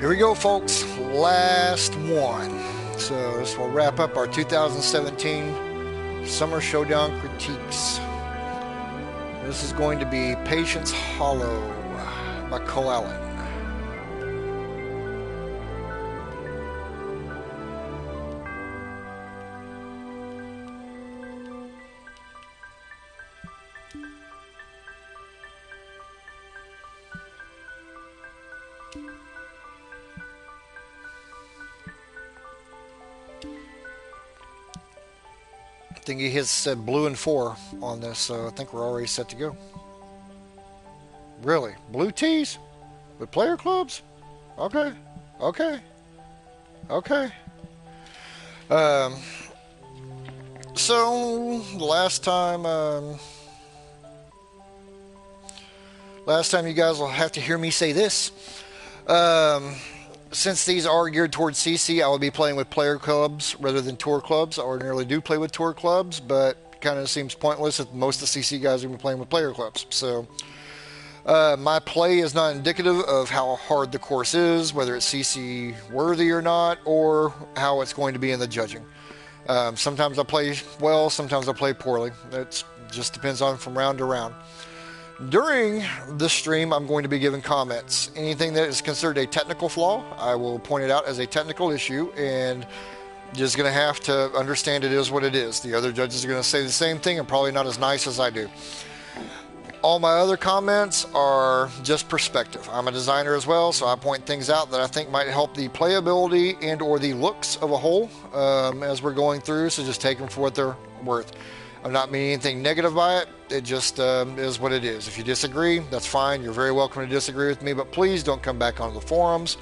Here we go, folks. Last one. So this will wrap up our 2017 Summer Showdown critiques. This is going to be Patience Hollow by Cole Allen. I think he has said blue and 4 on this, so I think we're already set to go. Really? Blue tees? With player clubs? Okay. Okay. Okay. So last time you guys will have to hear me say this. Since these are geared towards CC, I will be playing with player clubs rather than tour clubs. I ordinarily do play with tour clubs, but kind of seems pointless if most of the CC guys are going to be playing with player clubs. So my play is not indicative of how hard the course is, whether it's CC worthy or not, or how it's going to be in the judging. Sometimes I play well, sometimes I play poorly. It just depends on from round to round. During this stream, I'm going to be giving comments. Anything that is considered a technical flaw, I will point it out as a technical issue, and just going to have to understand it is what it is. The other judges are going to say the same thing and probably not as nice as I do. All my other comments are just perspective. I'm a designer as well, so I point things out that I think might help the playability and or the looks of a whole as we're going through, so just take them for what they're worth. I'm not meaning anything negative by it. It just is what it is. If you disagree, that's fine. You're very welcome to disagree with me, but please don't come back onto the forums,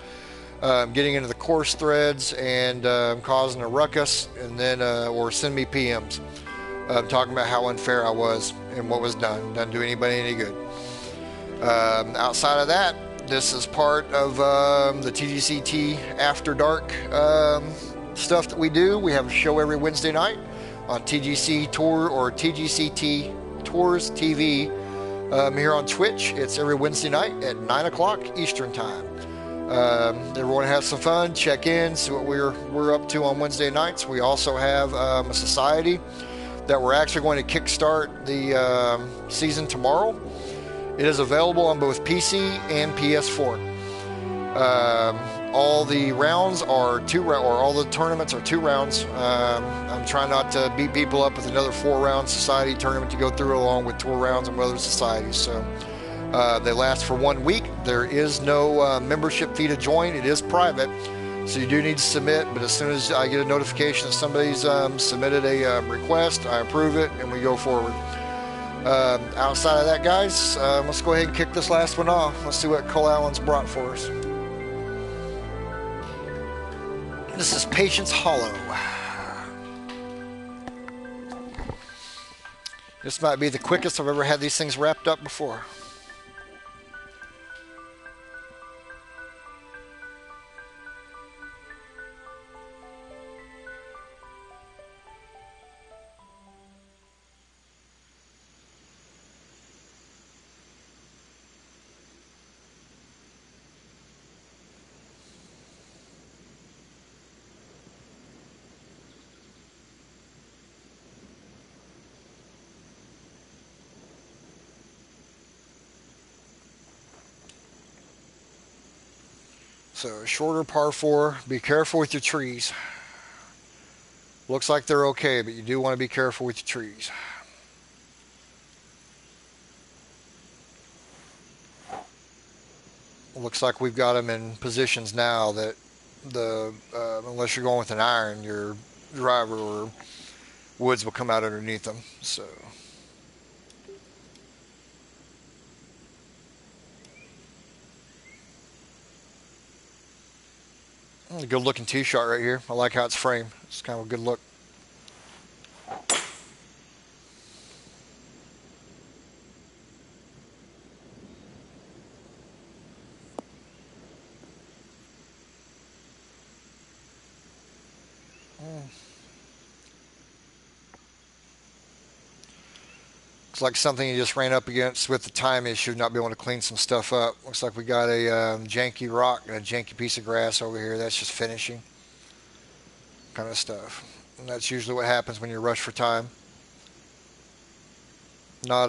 getting into the course threads and causing a ruckus, and then or send me PMs talking about how unfair I was and what was done. Doesn't do anybody any good. Outside of that, this is part of the TGCT After Dark stuff that we do. We have a show every Wednesday night on TGC Tour or TGCT Tours TV here on Twitch. It's every Wednesday night at 9 o'clock Eastern Time. Everyone has some fun. Check in, see what we're up to on Wednesday nights. We also have a society that we're actually going to kickstart the season tomorrow. It is available on both PC and PS4. All the rounds are all the tournaments are 2 rounds. I'm trying not to beat people up with another 4-round society tournament to go through along with tour rounds and other societies. So they last for 1 week. There is no membership fee to join. It is private, so you do need to submit. But as soon as I get a notification that somebody's submitted a request, I approve it and we go forward. Outside of that, guys, let's go ahead and kick this last one off. Let's see what Cole Allen's brought for us. This is Patience Hollow. This might be the quickest I've ever had these things wrapped up before. So, shorter par 4. Be careful with your trees. Looks like they're okay, but you do want to be careful with your trees. Looks like we've got them in positions now that unless you're going with an iron, your driver or woods will come out underneath them. So. A good looking tee shot right here. I like how it's framed. It's kind of a good look. Looks like something you just ran up against with the time issue, not being able to clean some stuff up. Looks like we got a janky rock and a janky piece of grass over here. That's just finishing kind of stuff. And that's usually what happens when you rush for time. Not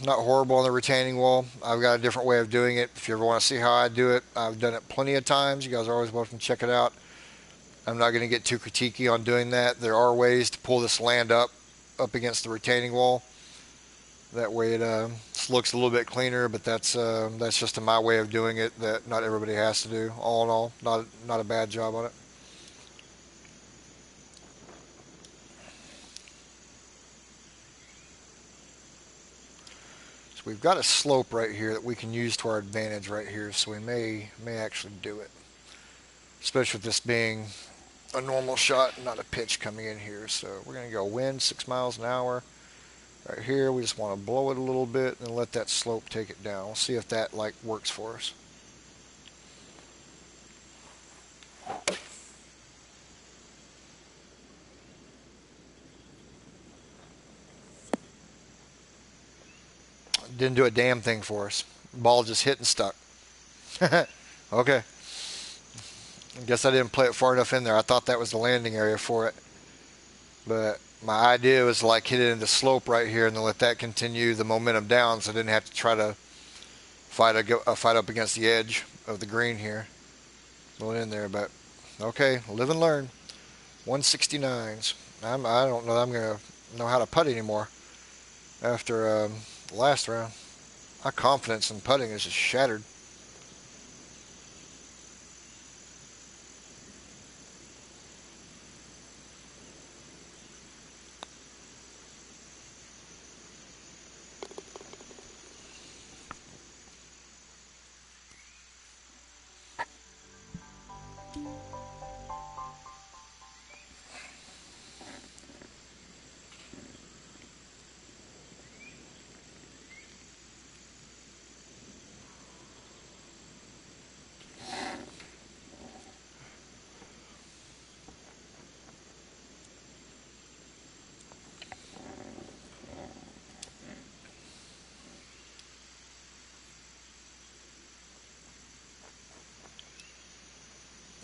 horrible on the retaining wall. I've got a different way of doing it. If you ever want to see how I do it, I've done it plenty of times. You guys are always welcome to check it out. I'm not going to get too critiquey on doing that. There are ways to pull this land up against the retaining wall. That way it looks a little bit cleaner, but that's just my way of doing it that not everybody has to do. All in all, not a bad job on it. So we've got a slope right here that we can use to our advantage right here, so we may actually do it. Especially with this being a normal shot, not a pitch coming in here. So we're going to go wind 6 miles an hour. Right here, we just want to blow it a little bit and let that slope take it down. We'll see if that works for us. Didn't do a damn thing for us. Ball just hit and stuck. Okay. I guess I didn't play it far enough in there. I thought that was the landing area for it. But my idea was to hit it in the slope right here and then let that continue the momentum down so I didn't have to try to fight up against the edge of the green here. Going in there, but okay, live and learn. 169s. I don't know that I'm going to know how to putt anymore after the last round. My confidence in putting is just shattered.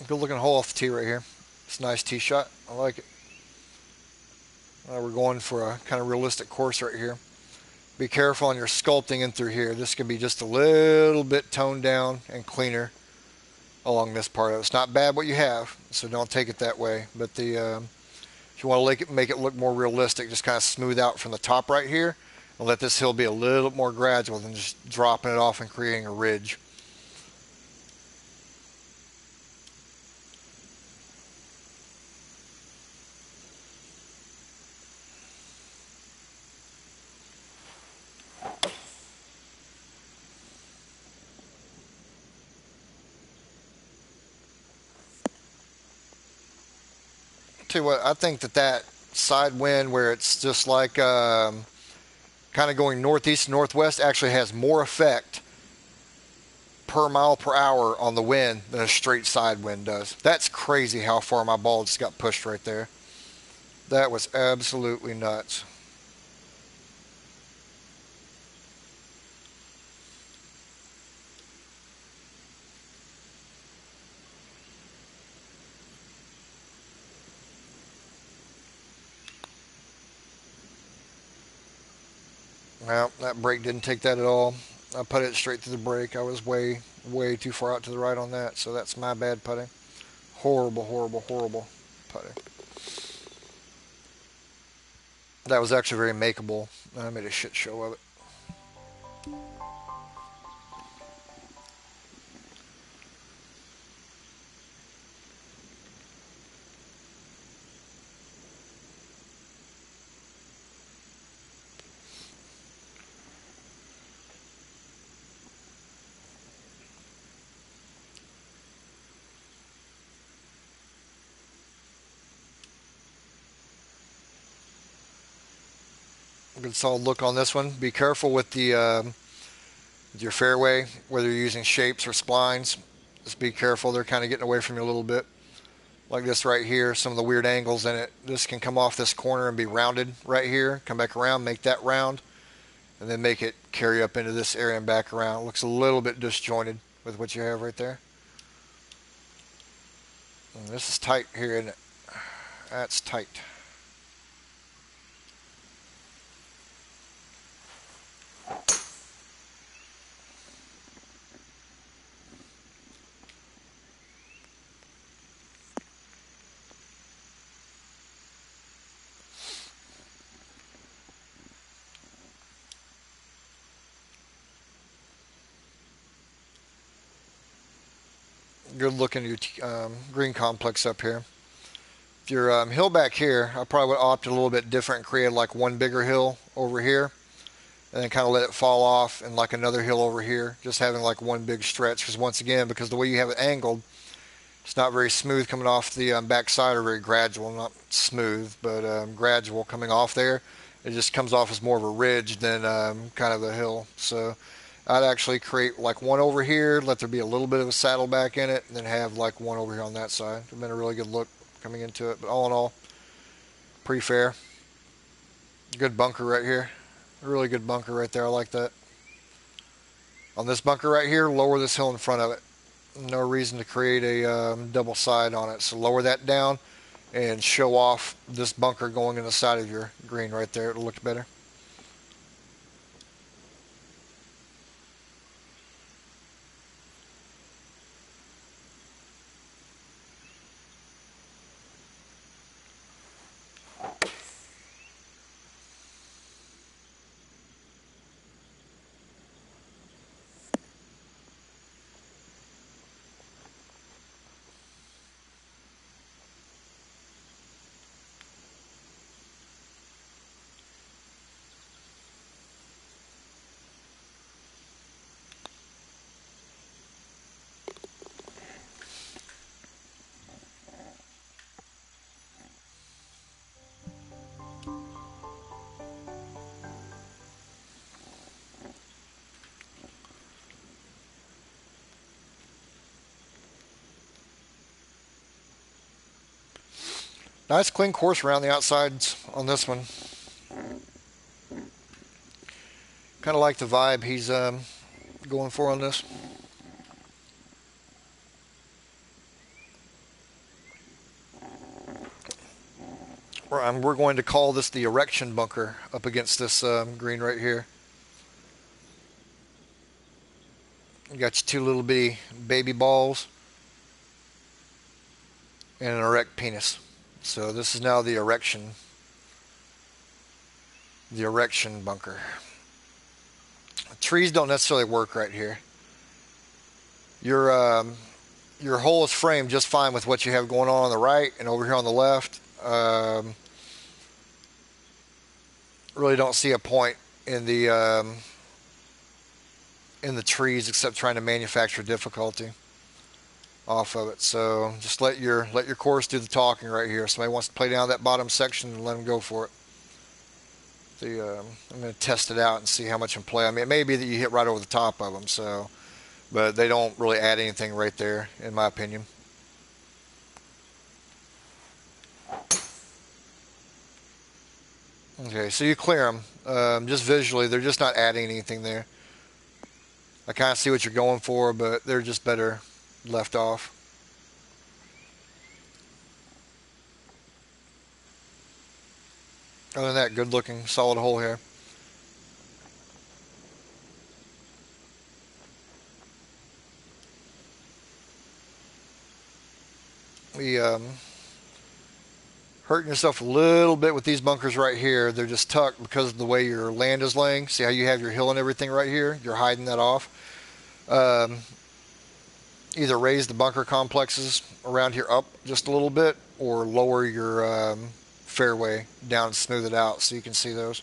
Good looking hole off the tee right here. It's a nice tee shot. I like it. We're going for a kind of realistic course right here. Be careful on your sculpting in through here. This can be just a little bit toned down and cleaner along this part of it. It's not bad what you have, so don't take it that way. But if you want to make it look more realistic, just kind of smooth out from the top right here and let this hill be a little more gradual than just dropping it off and creating a ridge. Tell you what, I think that side wind where it's just kind of going northeast northwest actually has more effect per mile per hour on the wind than a straight side wind does. That's crazy how far my ball just got pushed right there. That was absolutely nuts. Well, that break didn't take that at all. I put it straight through the break. I was way too far out to the right on that, so that's my bad putting. Horrible putting. That was actually very makeable. I made a shit show of it. Good solid look on this one. Be careful with your fairway, whether you're using shapes or splines. Just be careful. They're kind of getting away from you a little bit. Like this right here, some of the weird angles in it. This can come off this corner and be rounded right here. Come back around, make that round. and then make it carry up into this area and back around. It looks a little bit disjointed with what you have right there. And this is tight here, isn't it? That's tight. Good looking at your green complex up here. If your hill back here, I probably would opt a little bit different and create like one bigger hill over here, and then kind of let it fall off and like another hill over here, just having like one big stretch. Because once again, because the way you have it angled, it's not very smooth coming off the back side, or very gradual, not smooth, but gradual coming off there. It just comes off as more of a ridge than kind of a hill. So I'd actually create like one over here, let there be a little bit of a saddleback in it, and then have like one over here on that side. It's been a really good look coming into it, but all in all, pretty fair. Good bunker right here. Really good bunker right there. I like that. On this bunker right here, lower this hill in front of it. No reason to create a double side on it. So lower that down and show off this bunker going in the side of your green right there. It'll look better. Nice clean course around the outsides on this one. Kind of like the vibe he's going for on this. We're going to call this the erection bunker up against this green right here. You got your two little bitty baby balls and an erect penis. So this is now the erection bunker. Trees don't necessarily work right here. Your hole is framed just fine with what you have going on the right and over here on the left. Really don't see a point in the trees except trying to manufacture difficulty off of it. So just let your course do the talking right here. Somebody wants to play down that bottom section, and let them go for it. I'm going to test it out and see how much in play. I mean, it may be that you hit right over the top of them, so, but they don't really add anything right there, in my opinion. Okay, so you clear them. Just visually, they're just not adding anything there. I kind of see what you're going for, but they're just better left off. Other than that, good looking, solid hole here. We hurting yourself a little bit with these bunkers right here. They're just tucked because of the way your land is laying. See how you have your hill and everything right here? You're hiding that off. Either raise the bunker complexes around here up just a little bit, or lower your fairway down and smooth it out so you can see those.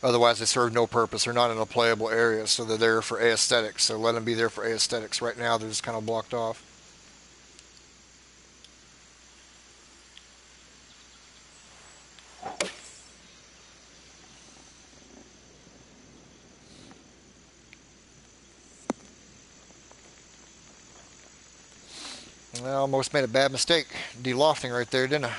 Otherwise, they serve no purpose. They're not in a playable area, so they're there for aesthetics. So let them be there for aesthetics. Right now, they're just kind of blocked off. I almost made a bad mistake de-lofting right there, didn't I?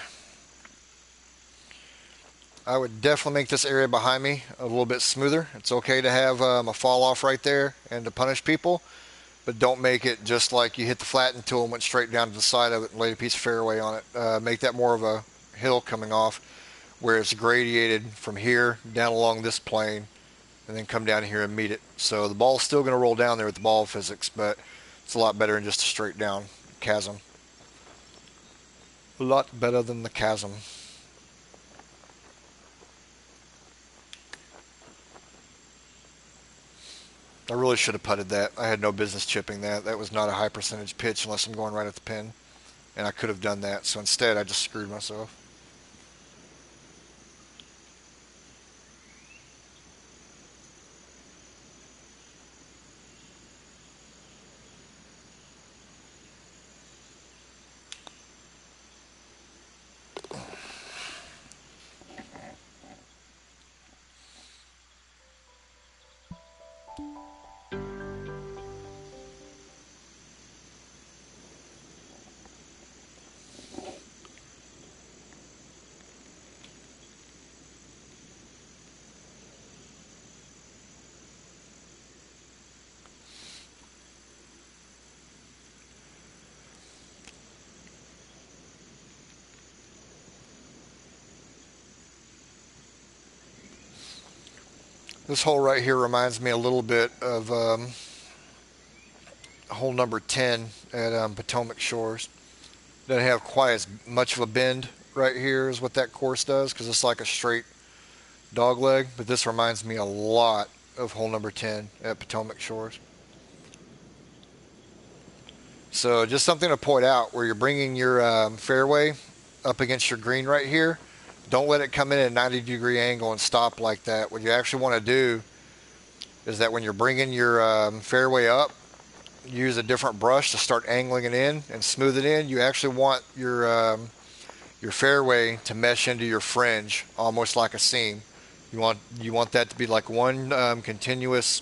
I would definitely make this area behind me a little bit smoother. It's okay to have a fall off right there and to punish people, but don't make it just like you hit the flattened tool and went straight down to the side of it and laid a piece of fairway on it. Make that more of a hill coming off where it's gradiated from here down along this plane and then come down here and meet it. So the ball's still going to roll down there with the ball physics, but it's a lot better than just a straight down chasm. A lot better than the chasm. I really should have putted that. I had no business chipping that. That was not a high percentage pitch unless I'm going right at the pin. And I could have done that. So instead, I just screwed myself. This hole right here reminds me a little bit of hole number 10 at Potomac Shores. Doesn't have quite as much of a bend right here as what that course does because it's like a straight dog leg, but this reminds me a lot of hole number 10 at Potomac Shores. So just something to point out where you're bringing your fairway up against your green right here. Don't let it come in at a 90-degree angle and stop like that. What you actually want to do is that when you're bringing your fairway up, use a different brush to start angling it in and smooth it in. You actually want your fairway to mesh into your fringe, almost like a seam. You want that to be like one continuous,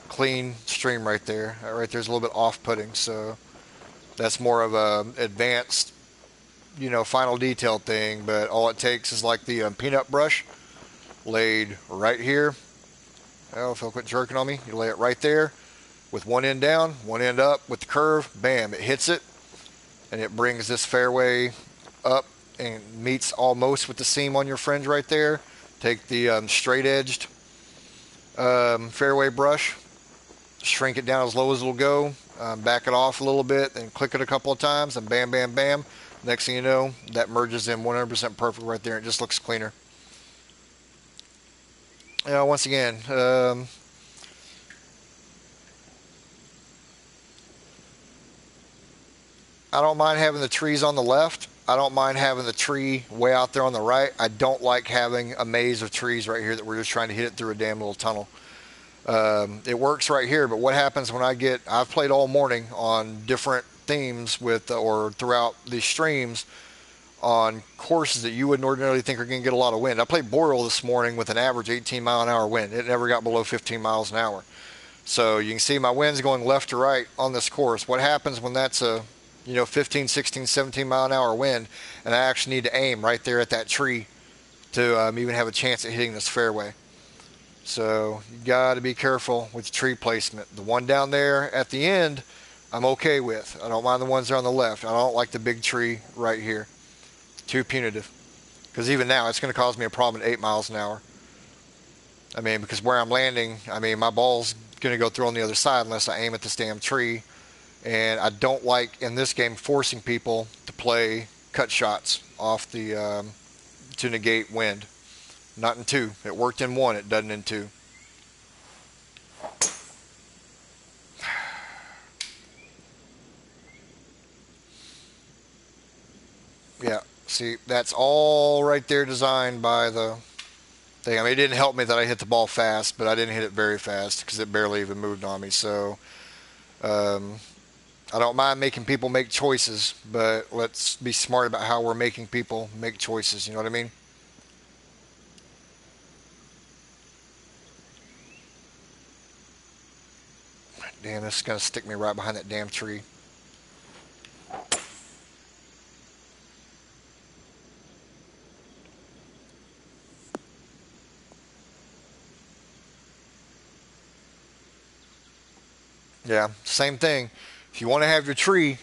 clean stream right there. Right there's a little bit off-putting, so that's more of a advanced, final detail thing. But all it takes is like the peanut brush laid right here. Oh, if it'll quit jerking on me, you lay it right there with one end down, one end up with the curve. Bam, it hits it, and it brings this fairway up and meets almost with the seam on your fringe right there. Take the straight-edged fairway brush, shrink it down as low as it'll go, back it off a little bit, and click it a couple of times, and bam, bam, bam. Next thing you know, that merges in 100% perfect right there. It just looks cleaner. Once again, I don't mind having the trees on the left. I don't mind having the tree way out there on the right. I don't like having a maze of trees right here that we're just trying to hit it through a damn little tunnel. It works right here, but what happens when I've played all morning on different themes or throughout these streams on courses that you wouldn't ordinarily think are going to get a lot of wind. I played Boreal this morning with an average 18 mile an hour wind. It never got below 15 miles an hour. So you can see my wind's going left to right on this course. What happens when that's a 15, 16, 17 mile an hour wind, and I actually need to aim right there at that tree to even have a chance at hitting this fairway? So you got to be careful with tree placement. The one down there at the end, I'm okay with. I don't mind the ones there on the left. I don't like the big tree right here. Too punitive. Because even now, it's going to cause me a problem at 8 miles an hour. I mean, because where I'm landing, my ball's going to go through on the other side unless I aim at this damn tree. And I don't like, in this game, forcing people to play cut shots off the to negate wind. Not in 2. It worked in 1. It doesn't in 2. Yeah. See, that's all right there designed by the thing. It didn't help me that I hit the ball fast, but I didn't hit it very fast because it barely even moved on me. So I don't mind making people make choices, but let's be smart about how we're making people make choices. You know what I mean? Damn, this is going to stick me right behind that damn tree. Yeah, same thing. If you want to have your tree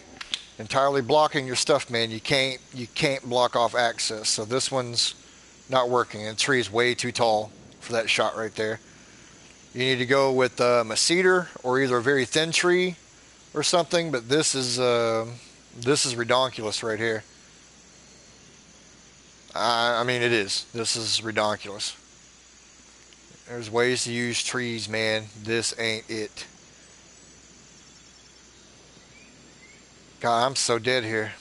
entirely blocking your stuff, man, you can't block off access. So this one's not working. And the tree is way too tall for that shot right there. You need to go with a cedar or either a very thin tree or something. But this is redonkulous right here. I mean, it is. This is redonkulous. There's ways to use trees, man. This ain't it. God, I'm so dead here.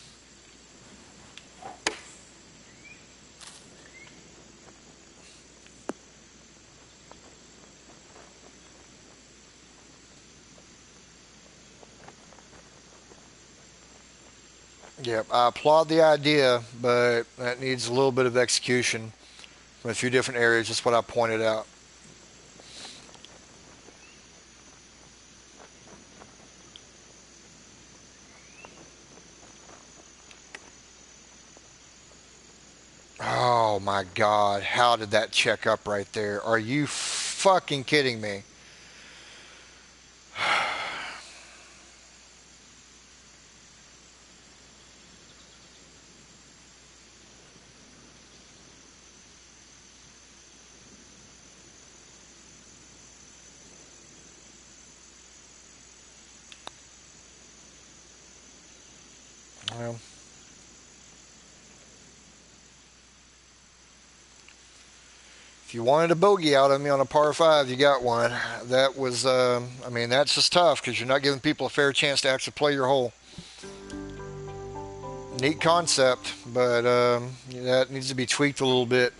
Yep, I applaud the idea, but that needs a little bit of execution from a few different areas. Just what I pointed out. Oh my God, how did that check up right there? Are you fucking kidding me? Well, if you wanted a bogey out of me on a par five, you got one. That was, I mean, that's just tough because you're not giving people a fair chance to actually play your hole. Neat concept, but that needs to be tweaked a little bit.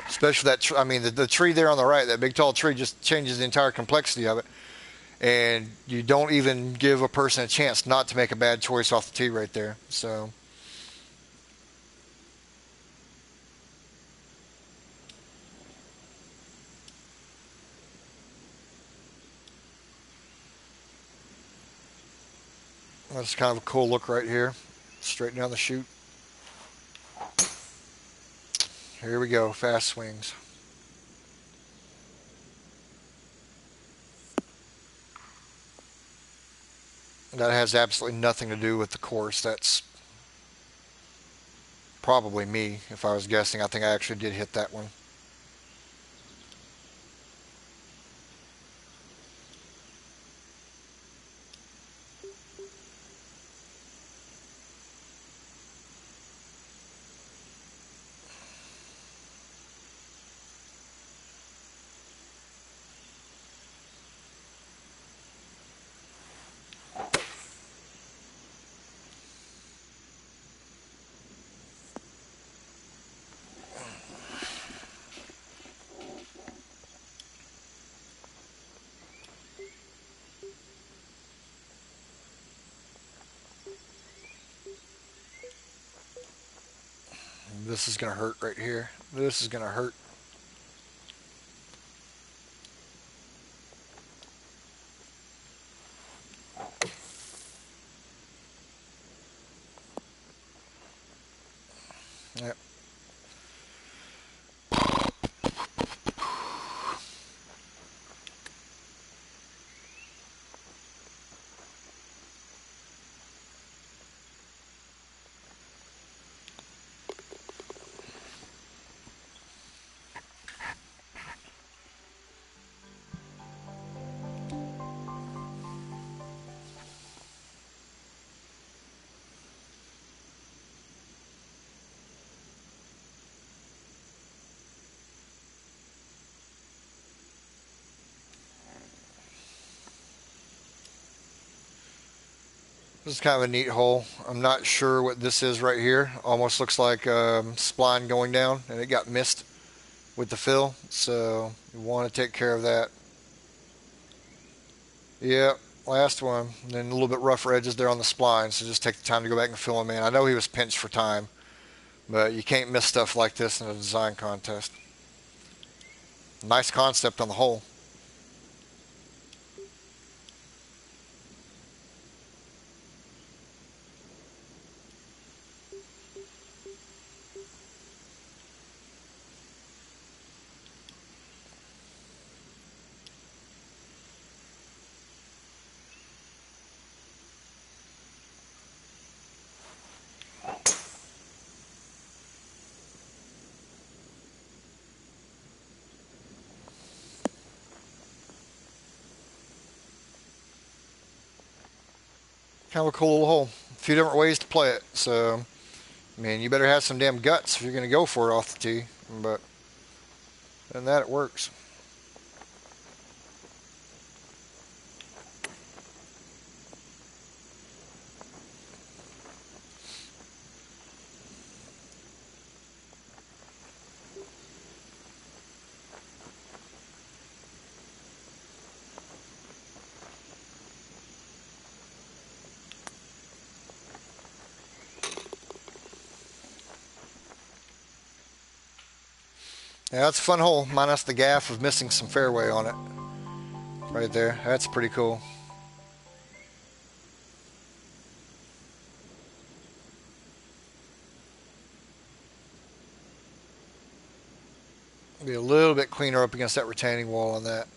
Especially that, I mean, the tree there on the right, that big tall tree just changes the entire complexity of it. And you don't even give a person a chance not to make a bad choice off the tee right there. So that's kind of a cool look right here. Straight down the chute. Here we go, fast swings. That has absolutely nothing to do with the course. That's probably me, if I was guessing. I think I actually did hit that one. This is going to hurt right here. This is going to hurt. Yep. This is kind of a neat hole. I'm not sure what this is right here. Almost looks like spline going down, and it got missed with the fill. So you want to take care of that. Yep, last one. And then a little bit rougher edges there on the spline. So just take the time to go back and fill them in. I know he was pinched for time, but you can't miss stuff like this in a design contest. Nice concept on the hole. Kind of a cool little hole. A few different ways to play it. So, I mean, you better have some damn guts if you're going to go for it off the tee. But other than that, it works. Yeah, that's a fun hole, minus the gaff of missing some fairway on it. Right there. That's pretty cool. Be a little bit cleaner up against that retaining wall on that.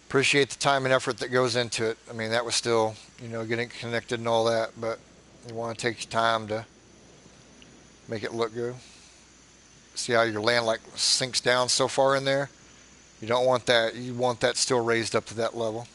Appreciate the time and effort that goes into it. I mean, that was still, getting connected and all that, but you want to take your time to make it look good. See how your land like sinks down so far in there? You don't want that. You want that still raised up to that level.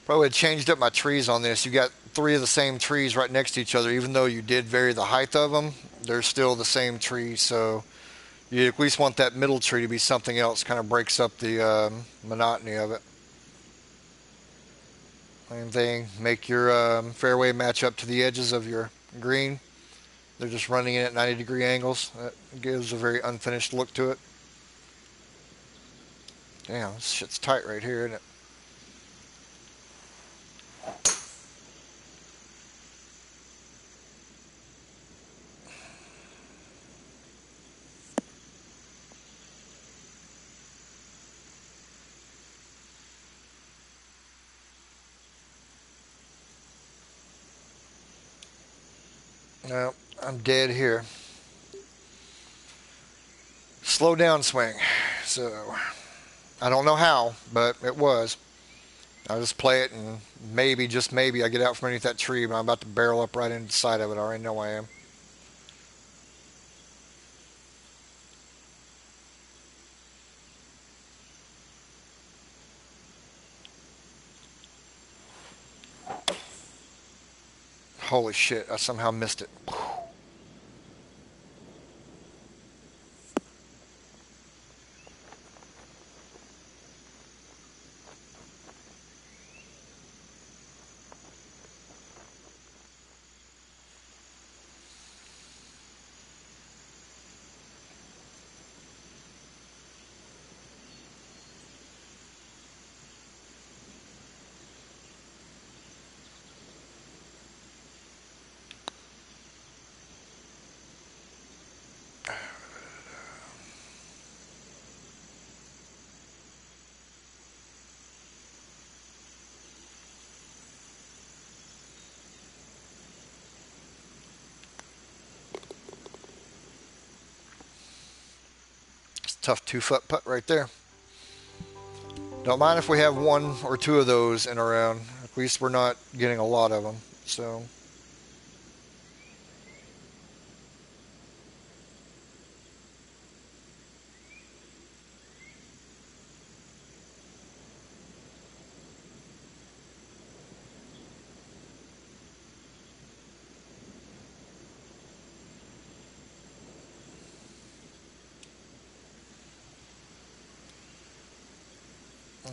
Probably changed up my trees on this. You got three of the same trees right next to each other, even though you did vary the height of them. They're still the same tree, so you at least want that middle tree to be something else. Kind of breaks up the monotony of it. Same thing. Make your fairway match up to the edges of your green. They're just running in at 90-degree angles. That gives a very unfinished look to it. Damn, this shit's tight right here, isn't it? No, I'm dead here. Slow down swing. So, I don't know how, but it was. I'll just play it and maybe, just maybe, I get out from underneath that tree, but I'm about to barrel up right into the side of it. I already know I am. Holy shit, I somehow missed it. It's a tough 2-foot putt right there. Don't mind if we have one or two of those in a round. At least we're not getting a lot of them. So,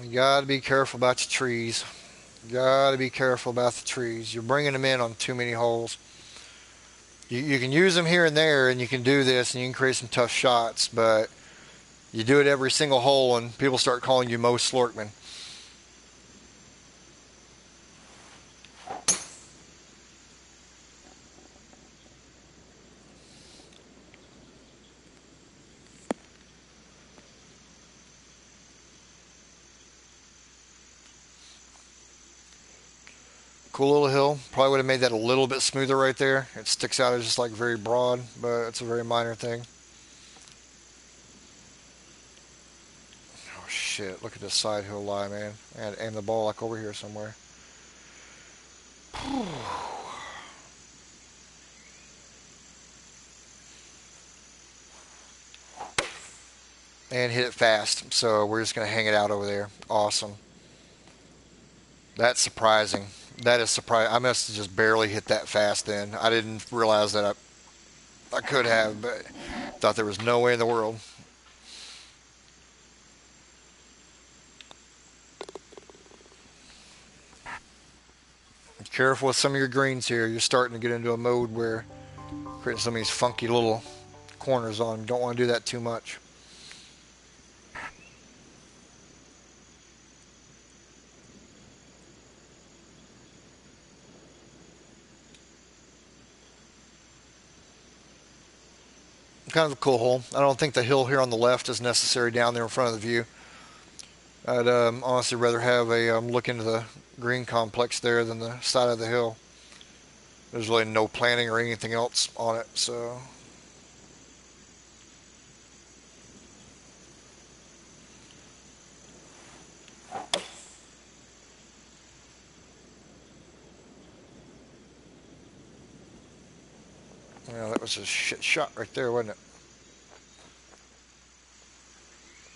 You got to be careful about the trees. You got to be careful about the trees. You're bringing them in on too many holes. You can use them here and there, and you can do this, and you can create some tough shots, but you do it every single hole, and people start calling you Mo Slorkman. Cool little hill. Probably would have made that a little bit smoother right there. It sticks out as just like very broad, but it's a very minor thing. Oh shit! Look at this side hill lie, man. And aim the ball like over here somewhere. And hit it fast. So we're just gonna hang it out over there. Awesome. That's surprising. That is surprising. I must have just barely hit that fast then. I didn't realize that I could have, but thought there was no way in the world. Careful with some of your greens here. You're starting to get into a mode where creating some of these funky little corners on them. Don't want to do that too much. Kind of a cool hole. I don't think the hill here on the left is necessary down there in front of the view. I'd honestly rather have a look into the green complex there than the side of the hill. There's really no planting or anything else on it, so yeah, that was a shit shot right there, wasn't it?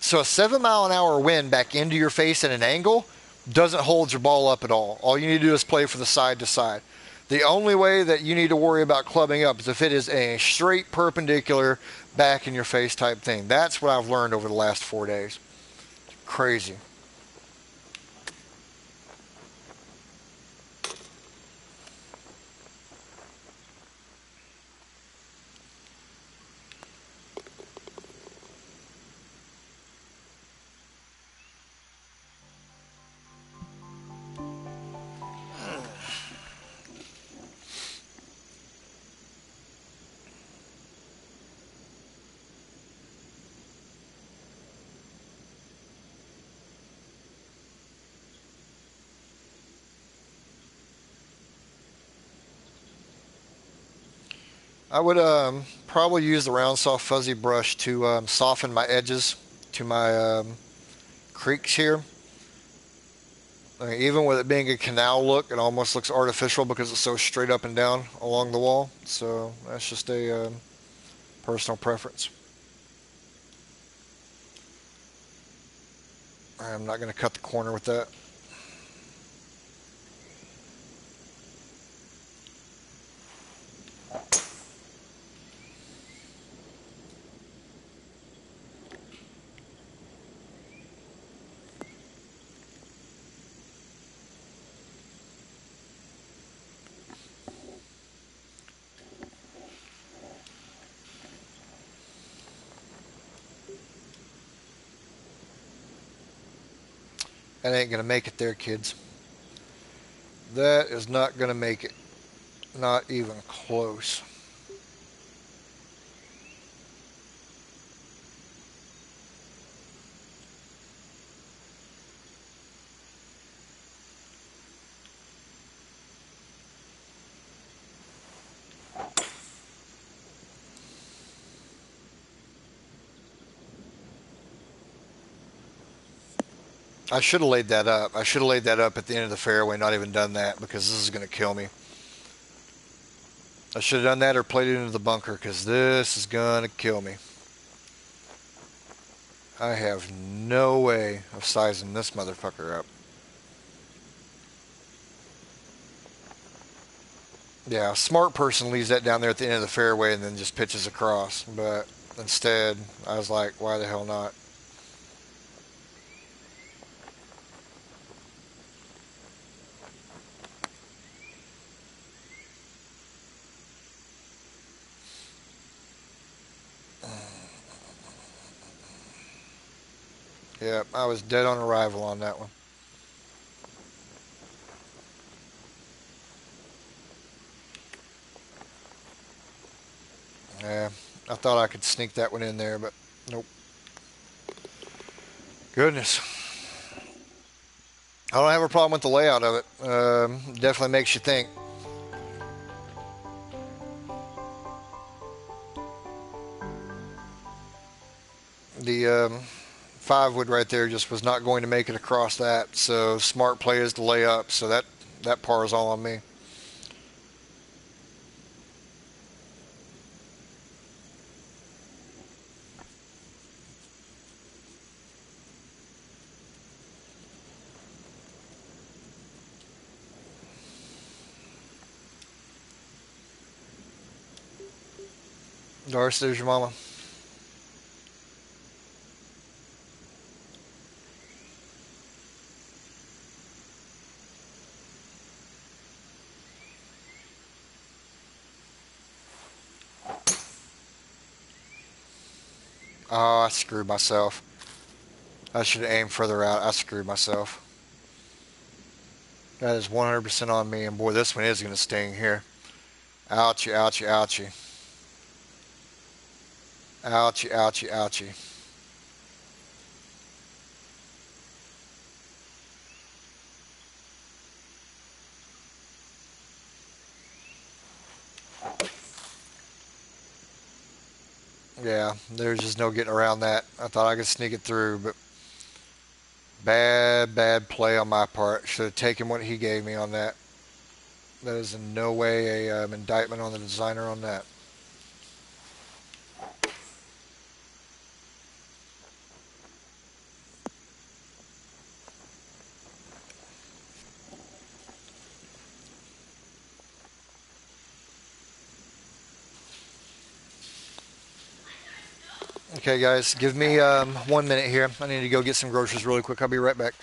So a 7 mile an hour wind back into your face at an angle doesn't hold your ball up at all. All you need to do is play for the side to side. The only way that you need to worry about clubbing up is if it is a straight perpendicular back in your face type thing. That's what I've learned over the last 4 days. Crazy. I would probably use the round soft fuzzy brush to soften my edges to my creeks here. I mean, even with it being a canal look, it almost looks artificial because it's so straight up and down along the wall. So that's just a personal preference. I'm not going to cut the corner with that. That ain't going to make it there, kids. That is not going to make it. Not even close. I should have laid that up. I should have laid that up at the end of the fairway, not even done that because this is going to kill me. I should have done that or played it into the bunker because this is going to kill me. I have no way of sizing this motherfucker up. Yeah, a smart person leaves that down there at the end of the fairway and then just pitches across. But instead, I was like, why the hell not? Yeah, I was dead on arrival on that one. Yeah, I thought I could sneak that one in there, but nope. Goodness. I don't have a problem with the layout of it. Definitely makes you think. The 5 wood right there just was not going to make it across that. So smart play is to lay up. So that par is all on me. Doris, there's your mama. Oh, I screwed myself. I should have aimed further out. I screwed myself. That is 100% on me. And boy, this one is going to sting here. Ouchie, ouchie, ouchie. Ouchie, ouchie, ouchie. Yeah, there's just no getting around that. I thought I could sneak it through, but bad, bad play on my part. Should have taken what he gave me on that. That is in no way a indictment on the designer on that. Okay, guys, give me 1 minute here. I need to go get some groceries really quick. I'll be right back.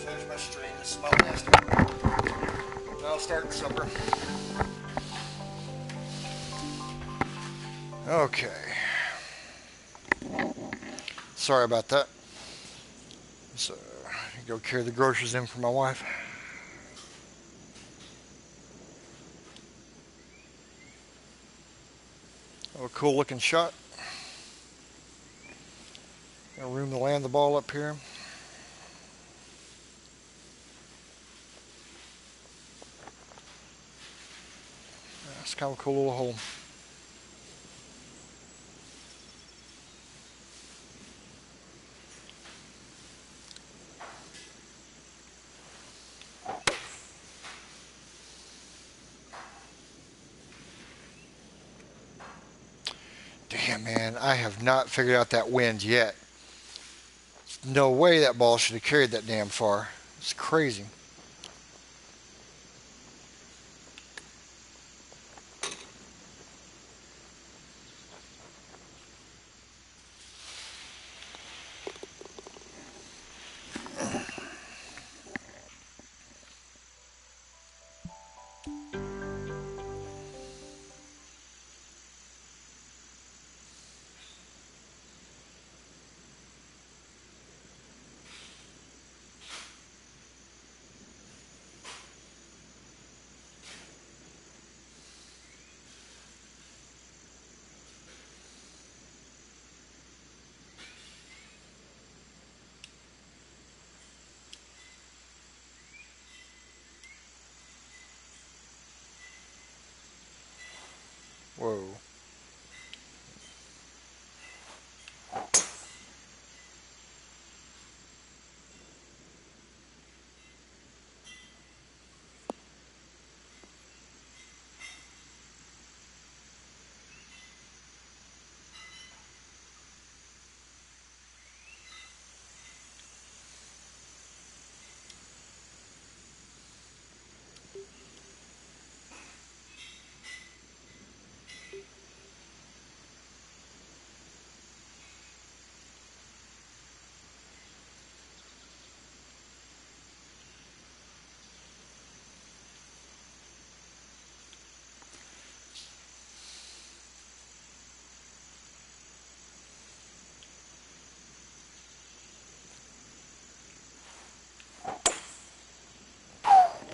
Finish my stream. This is my last one. I'll start supper. Okay. Sorry about that. So, go carry the groceries in for my wife. Oh, a cool looking shot. Got room to land the ball up here. It's kind of a cool little hole. Damn, man, I have not figured out that wind yet. No way that ball should have carried that damn far. It's crazy. Whoa.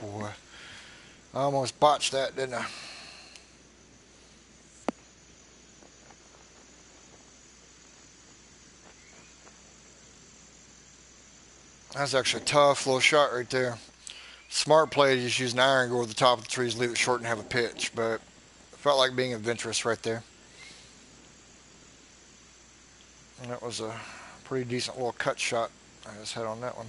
Boy. I almost botched that, didn't I? That's actually a tough little shot right there. Smart play to just use an iron, go over the top of the trees, leave it short, and have a pitch. But it felt like being adventurous right there. And that was a pretty decent little cut shot I just had on that one.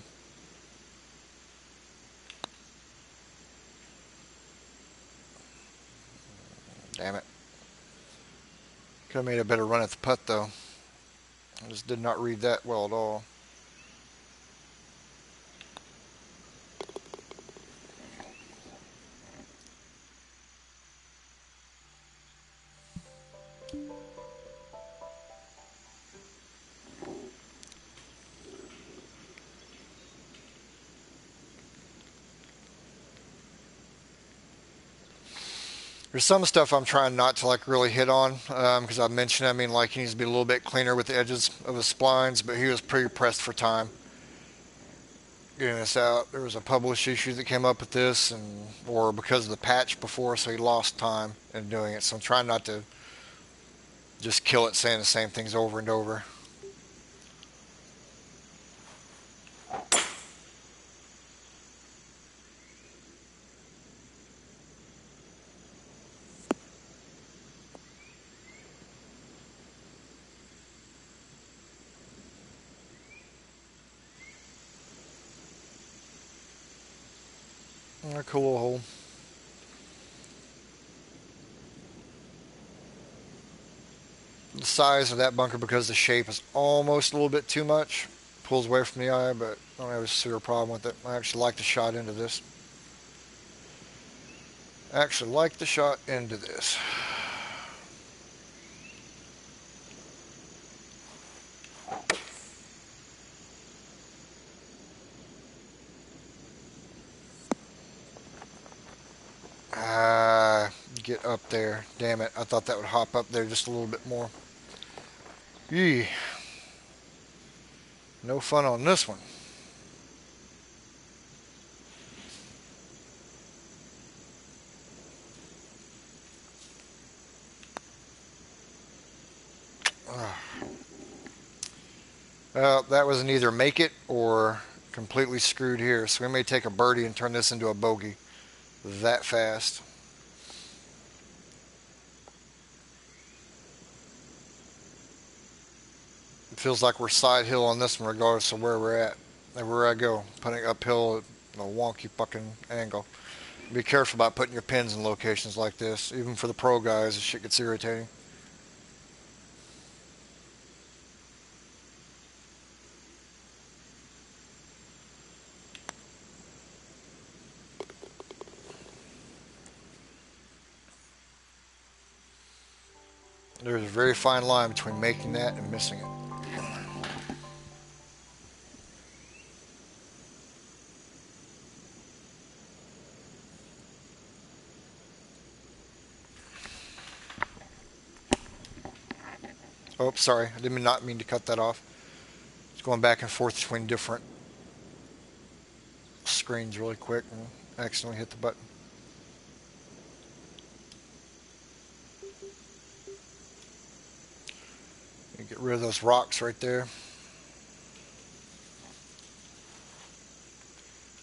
Damn it. Could have made a better run at the putt, though. I just did not read that well at all. There's some stuff I'm trying not to like really hit on because I mentioned, I mean, like he needs to be a little bit cleaner with the edges of his splines, but he was pretty pressed for time getting this out. There was a published issue that came up with this, and or because of the patch before, so he lost time in doing it. So I'm trying not to just kill it saying the same things over and over. A cool little hole. The size of that bunker, because the shape is almost a little bit too much, pulls away from the eye, but I don't have a severe problem with it. I actually like the shot into this. Actually like the shot into this. Get up there. Damn it. I thought that would hop up there just a little bit more. Yee. No fun on this one. Well, that was an either make it or completely screwed here. So we may take a birdie and turn this into a bogey that fast. It feels like we're side hill on this one regardless of where we're at. Everywhere I go, putting uphill at a wonky fucking angle. Be careful about putting your pins in locations like this. Even for the pro guys, this shit gets irritating. There's a very fine line between making that and missing it. Oh, sorry. I did not mean to cut that off. It's going back and forth between different screens really quick and accidentally hit the button. You get rid of those rocks right there.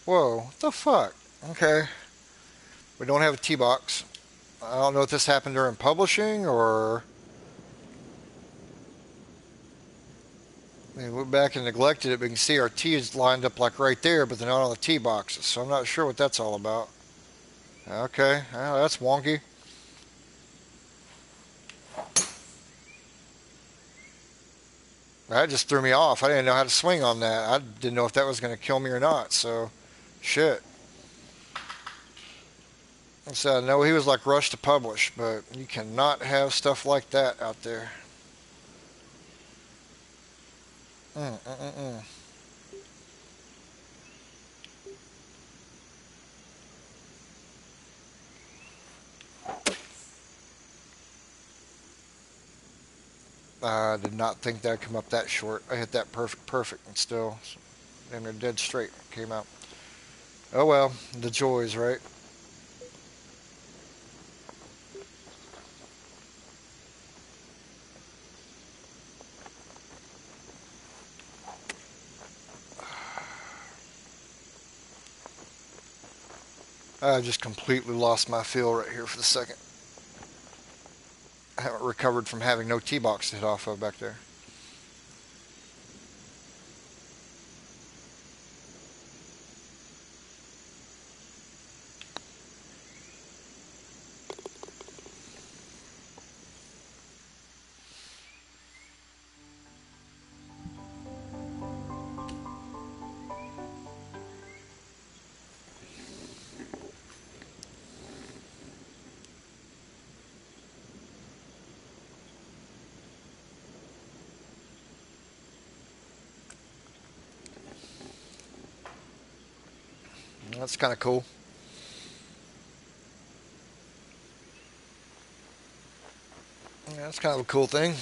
Whoa, what the fuck? Okay. We don't have a tee box. I don't know if this happened during publishing or we went back and neglected it. We can see our tee is lined up like right there, but they're not on the tee boxes. So I'm not sure what that's all about. Okay, well, that's wonky. That just threw me off. I didn't know how to swing on that. I didn't know if that was going to kill me or not. So, shit. So I know he was like rushed to publish, but you cannot have stuff like that out there. Mm, mm, mm, mm. I did not think that'd come up that short. I hit that perfect, and still, damn near dead straight came out. Oh well, the joys, right? I just completely lost my feel right here for the second. I haven't recovered from having no tee box to hit off of back there. That's kind of cool. Yeah, that's kind of a cool thing.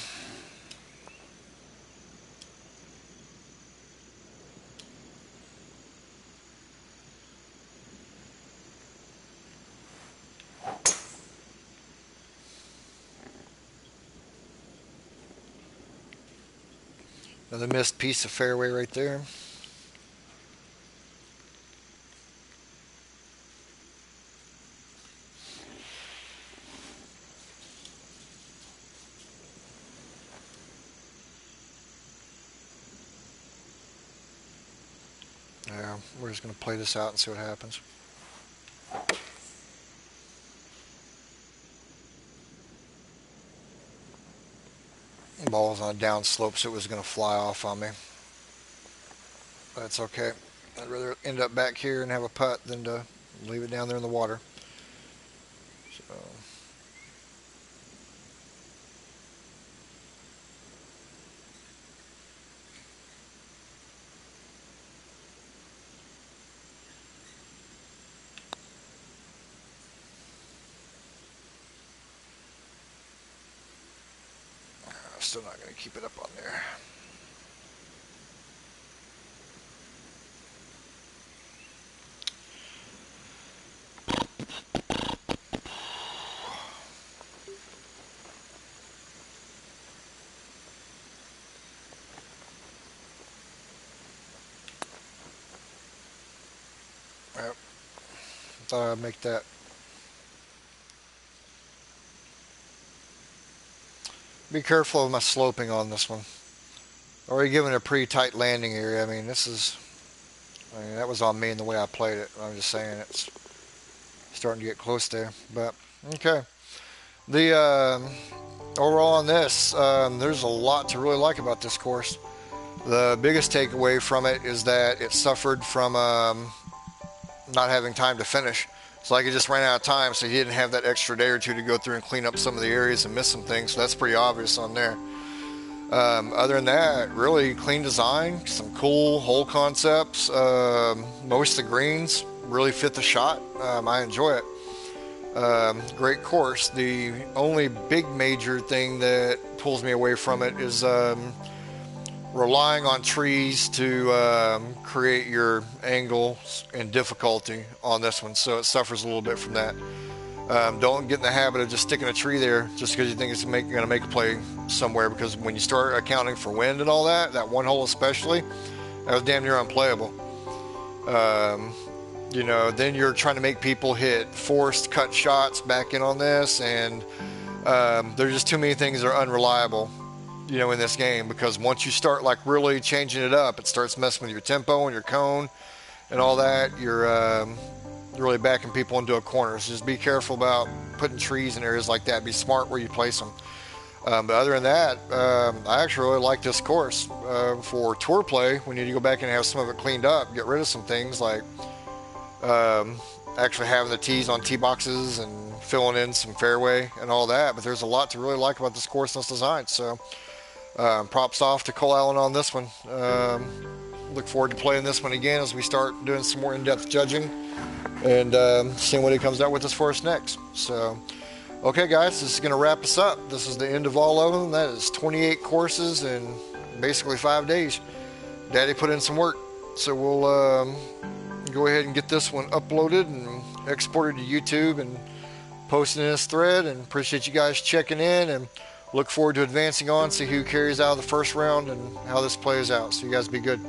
Another missed piece of fairway right there. Yeah, we're just going to play this out and see what happens. The ball's on a down slope, so it was going to fly off on me. That's okay. I'd rather end up back here and have a putt than to leave it down there in the water. So, I'm still not going to keep it up on there. Yep. Thought I'd make that. Be careful of my sloping on this one. Already given a pretty tight landing area. I mean, that was on me and the way I played it. I'm just saying it's starting to get close there. But, okay. The overall on this, there's a lot to really like about this course. The biggest takeaway from it is that it suffered from not having time to finish. It's like it just ran out of time, so he didn't have that extra day or two to go through and clean up some of the areas and miss some things. So that's pretty obvious on there. Other than that, really clean design, some cool hole concepts. Most of the greens really fit the shot. I enjoy it. Great course. The only big major thing that pulls me away from it is relying on trees to create your angle and difficulty on this one, so it suffers a little bit from that. Don't get in the habit of just sticking a tree there just because you think it's going to make a play somewhere, because when you start accounting for wind and all that, that one hole especially, that was damn near unplayable. Then you're trying to make people hit forced cut shots back in on this, and there's just too many things that are unreliable, in this game, because once you start like really changing it up, it starts messing with your tempo and your cone and all that. You're really backing people into a corner. So just be careful about putting trees in areas like that. Be smart where you place them. But other than that, I actually really like this course. For tour play, we need to go back and have some of it cleaned up, get rid of some things like actually having the tees on tee boxes and filling in some fairway and all that. But there's a lot to really like about this course and this design. So props off to Cole Allen on this one. Look forward to playing this one again as we start doing some more in-depth judging and seeing what he comes out with us for us next. So, okay, guys, this is going to wrap us up. This is the end of all of them. That is 28 courses in basically 5 days. Daddy put in some work, so we'll go ahead and get this one uploaded and exported to YouTube and posted in this thread. And appreciate you guys checking in, and look forward to advancing on, see who carries out of the first round and how this plays out. So you guys be good.